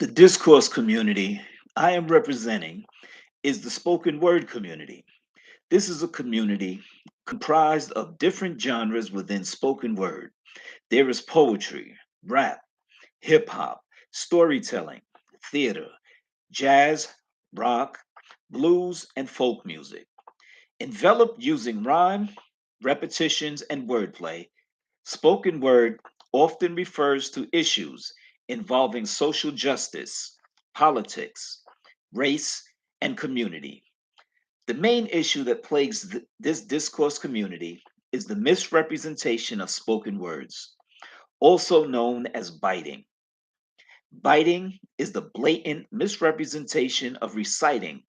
The discourse community I am representing is the spoken word community. This is a community comprised of different genres within spoken word. There is poetry, rap, hip hop, storytelling, theater, jazz, rock, blues, and folk music. Enveloped using rhyme, repetitions, and wordplay, spoken word often refers to issues involving social justice, politics, race, and community. The main issue that plagues this discourse community is the misrepresentation of spoken words, also known as biting. Biting is the blatant misrepresentation of reciting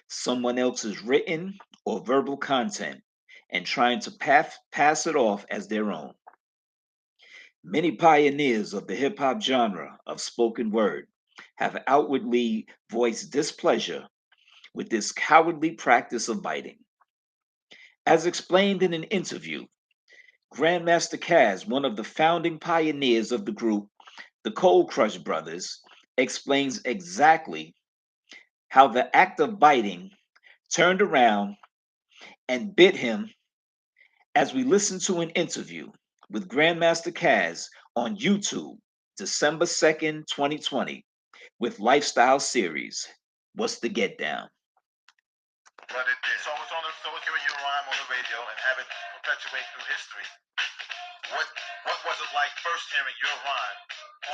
someone else's written or verbal content and trying to pass it off as their own. Many pioneers of the hip hop genre of spoken word have outwardly voiced displeasure with this cowardly practice of biting. As explained in an interview, Grandmaster Caz, one of the founding pioneers of the group, the Cold Crush Brothers, explains exactly how the act of biting turned around and bit him as we listen to an interview with Grandmaster Caz on YouTube, December 2nd, 2020, with Lifestyle Series. What's the Get Down? But it did. So it's hearing your rhyme on the radio and have it perpetuate through history. What what was it like first hearing your rhyme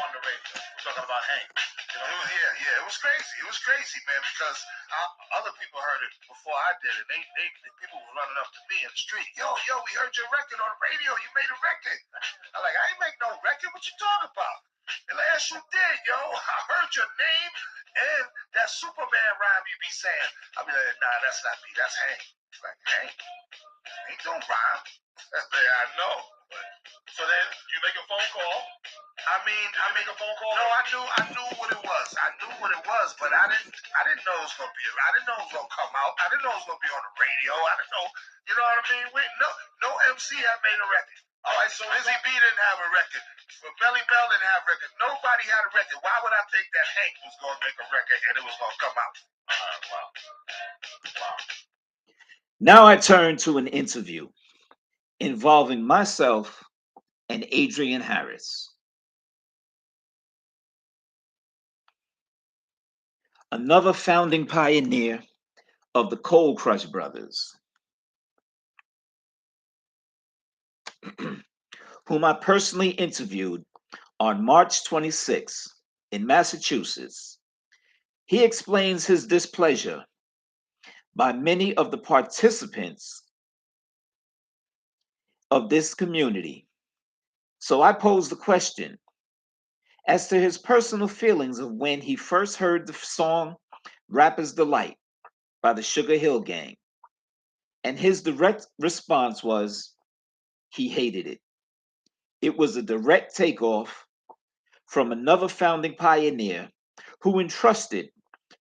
on the radio? We're talking about Hank. You know, it was crazy. It was crazy, man, because other people heard it before I did it. The people were running up to me in the street. Yo, we heard your record on the radio. You made a record. I'm like, I ain't make no record. What you talking about? And like, yes, you did, yo. I heard your name and that Superman rhyme you be saying. I be like, nah, that's not me. That's Hank. He's like, Hank? Hank don't rhyme. I say, I know. So then you make a phone call. I make a phone call. No, I knew what it was. I knew what it was, but I didn't know it was gonna be. I didn't know it was gonna come out. I didn't know it was gonna be on the radio. I didn't know. You know what I mean? No MC had made a record. All right, so Lizzie B didn't have a record. Belly Bell didn't have a record. Nobody had a record. Why would I think that Hank was gonna make a record and it was gonna come out? Wow. Now I turn to an interview involving myself and Adrian Harris, another founding pioneer of the Cold Crush Brothers, whom I personally interviewed on March 26th in Massachusetts. He explains his displeasure by many of the participants of this community. So I pose the question as to his personal feelings of when he first heard the song Rapper's Delight by the Sugar Hill Gang. And his direct response was he hated it. It was a direct takeoff from another founding pioneer who entrusted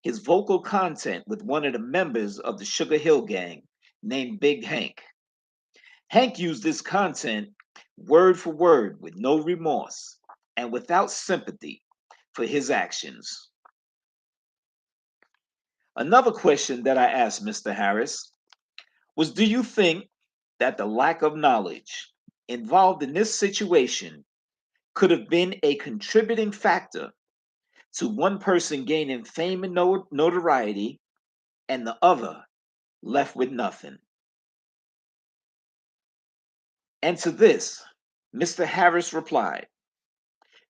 his vocal content with one of the members of the Sugar Hill Gang named Big Hank. Hank used this content word for word with no remorse and without sympathy for his actions. Another question that I asked Mr. Harris was, do you think that the lack of knowledge involved in this situation could have been a contributing factor to one person gaining fame and notoriety and the other left with nothing? And to this, Mr. Harris replied,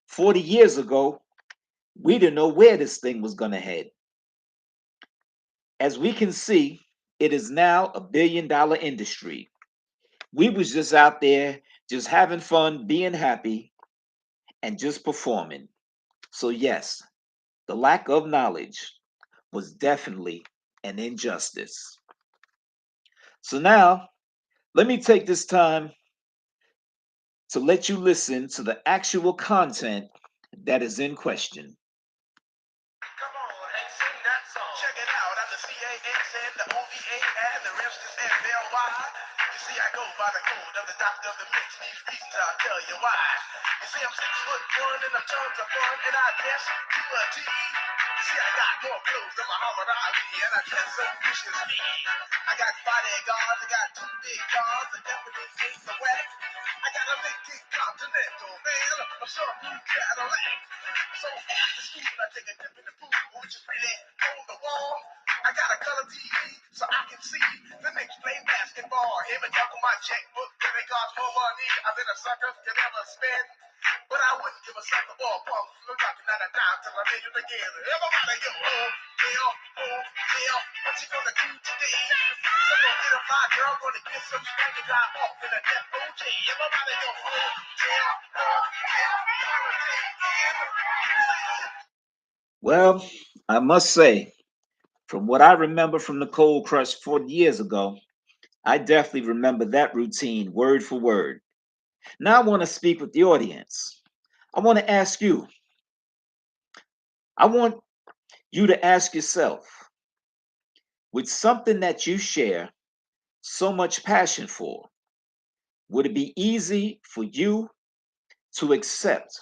40 years ago, we didn't know where this thing was going to head. As we can see, it is now a $1 billion industry. We was just out there, just having fun, being happy, and just performing. So, yes, the lack of knowledge was definitely an injustice. So, now let me take this time to let you listen to the actual content that is in question. Come on and sing that song. Check it out. I'm the CAH and the OVA and the rest is FLY. You see, I go by the code of the doctor of the mix. These reasons I'll tell you why. You see, I'm 6'1" and I'm tons of fun, and I guess to a T. You see, I got more clothes than Muhammad Ali, and I dress so viciously. I got bodyguards, I got two big cars, the deputies in the west. I got a Lincoln Continental, man, a some blue Cadillac. So after school, I take a dip in the pool, which is really on the wall. I got a color TV so I can see the Knicks play basketball. Him and talk on my checkbook, then they cost more money. I've been a sucker, can never spend. But I wouldn't give a sucker ball pump. Look out, not a dime till I made it again. Everybody go, what you gonna do today? So gonna get a fly girl, gonna get some spank and drive off in a death OJ. Everybody go, Well, I must say, from what I remember from the Cold Crush 40 years ago, I definitely remember that routine word for word. Now I want to speak with the audience. I want to ask you, I want you to ask yourself, with something that you share so much passion for, would it be easy for you to accept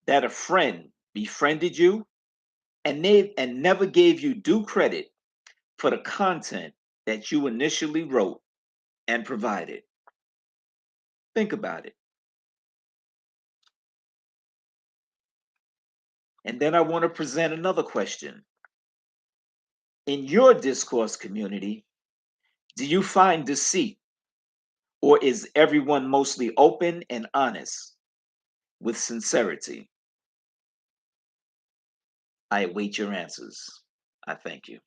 that a friend befriended you and never gave you due credit for the content that you initially wrote and provided? Think about it. And then I want to present another question. In your discourse community, do you find deceit, or is everyone mostly open and honest with sincerity? I await your answers. I thank you.